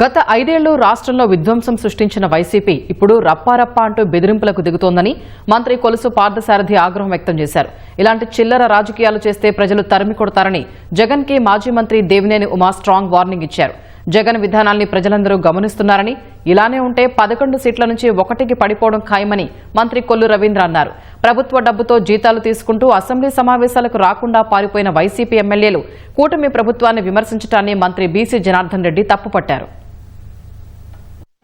గత 5 ఏళ్లు రాష్ట్రంలో విధ్వంసం సృష్టించిన వైసీపీ ఇప్పుడు రప్పారప్పా అంటూ బెదిరింపులకు దిగుతోందని మంత్రి కొలుసు పార్థసారథి ఆగ్రహం వ్యక్తం చేశారు. ఇలాంటి చిల్లర రాజకీయాలు చేస్తే ప్రజలు తరిమి కొడతారని జగన్ కి మాజీ మంత్రి దేవినేని ఉమా స్ట్రాంగ్ వార్నింగ్ ఇచ్చారు. జగన్ విధానాల్ని ప్రజలందరూ గమనిస్తున్నారని, ఇలానే ఉంటే 11 సీట్ల నుంచి 1కి పడిపోవడం ఖాయమని మంత్రి కొల్లు రవీంద్ర అన్నారు. ప్రభుత్వ డబ్బుతో జీతాలు తీసుకుంటూ అసెంబ్లీ సమావేశాలకు రాకుండా పారిపోయిన వైసీపీ ఎమ్మెల్యేలు కూటమి ప్రభుత్వాన్ని విమర్శించడాన్ని మంత్రి బీసీ జనార్దన్ రెడ్డి తప్పుపట్టారు.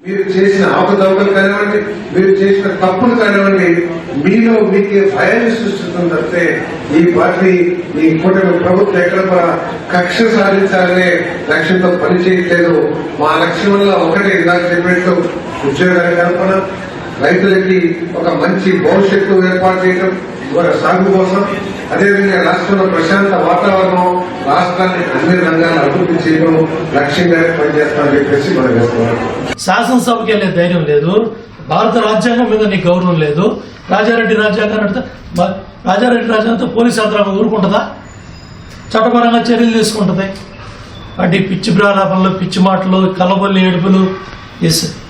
మీరు చేసిన అవకతవకలు కానివ్వండి, మీరు చేసిన తప్పులు కానివ్వండి, మీలో మీకే భయాన్ని సృష్టిస్తుంది తప్పితే ఈ పార్టీ ఈ కూటమి ప్రభుత్వం ఎక్కడ కూడా కక్ష సాధించాలనే లక్ష్యంతో పనిచేయట్లేదు. మా లక్ష్యం వల్ల ఒకటి ఇందాక చెప్పినట్టు ఉద్యోగాల కల్పన, రైతులకి ఒక మంచి భవిష్యత్తు ఏర్పాటు చేయడం, సాగు కోసం, అదేవిధంగా రాష్ట్రంలో ప్రశాంత వాతావరణం, రాష్ట్రాన్ని అన్ని రంగాల్లో అభివృద్ధి చేయడం లక్ష్యంగానే పనిచేస్తామని చెప్పేసి మనం చేస్తున్నాం. శాసనసభకి వెళ్లే ధైర్యం లేదు, భారత రాజ్యాంగం మీద నీకు గౌరవం లేదు. రాజారెడ్డి రాజ్యాంగంతో పోలీసు యంత్రాంగం ఊరుకుంటుందా? చట్టపరంగా చర్యలు తీసుకుంటుంది. వాటి పిచ్చి ప్రారంభంలో పిచ్చి మాటలు, కలబొల్లి ఏడుపులు,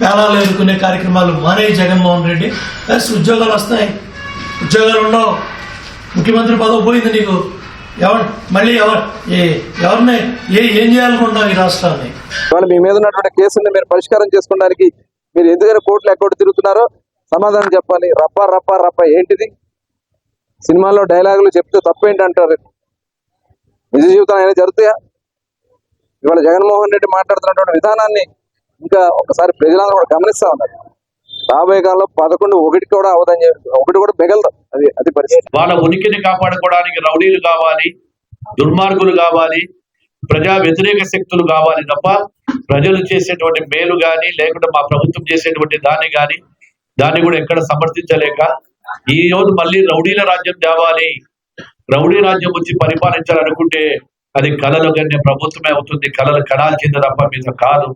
పేలాలు ఎదుర్కొనే కార్యక్రమాలు మానే జగన్మోహన్ రెడ్డి. ప్లస్ ఉద్యోగాలు వస్తాయి, ఉద్యోగాలు ఉండవు. ముఖ్యమంత్రి పదవి పోయింది నీకు. మళ్ళీ ఎవరిని ఏం చేయాలనుకుంటున్నావు ఈ రాష్ట్రాన్ని? మీ మీద ఉన్నటువంటి కేసుని మీరు పరిష్కారం చేసుకోవడానికి మీరు ఎందుకైనా కోర్టులు ఎక్కడ తిరుగుతున్నారో సమాధానం చెప్పాలి. రప్ప రప్ప రప్ప ఏంటిది? సినిమాల్లో డైలాగులు చెప్తే తప్పేంటి అంటారు. నిజ జీవితం అయినా జరుగుతాయా? ఇవాళ జగన్మోహన్ రెడ్డి మాట్లాడుతున్నటువంటి విధానాన్ని ఇంకా ఒకసారి ప్రజలందరూ కూడా గమనిస్తా ఉన్నారు. రాబోయే కాలంలో 11 ఒకటి కూడా అవదని, ఒకటి కూడా మిగలదు. అది పరిస్థితి. వాళ్ళ ఉనికిని కాపాడుకోవడానికి రౌడీలు కావాలి, దుర్మార్గులు కావాలి, ప్రజా వ్యతిరేక శక్తులు కావాలి తప్ప ప్రజలు చేసేటువంటి మేలు గాని, లేకుంటే మా ప్రభుత్వం చేసేటువంటి దాన్ని కూడా ఎక్కడ సమర్థించలేక ఈ రోజు మళ్ళీ రౌడీల రాజ్యం తేవాలి, రౌడీ రాజ్యం వచ్చి పరిపాలించాలనుకుంటే అది కళలు కన్నే ప్రభుత్వమే అవుతుంది. కళలు కడాల్సిందే తప్ప మీద కాదు.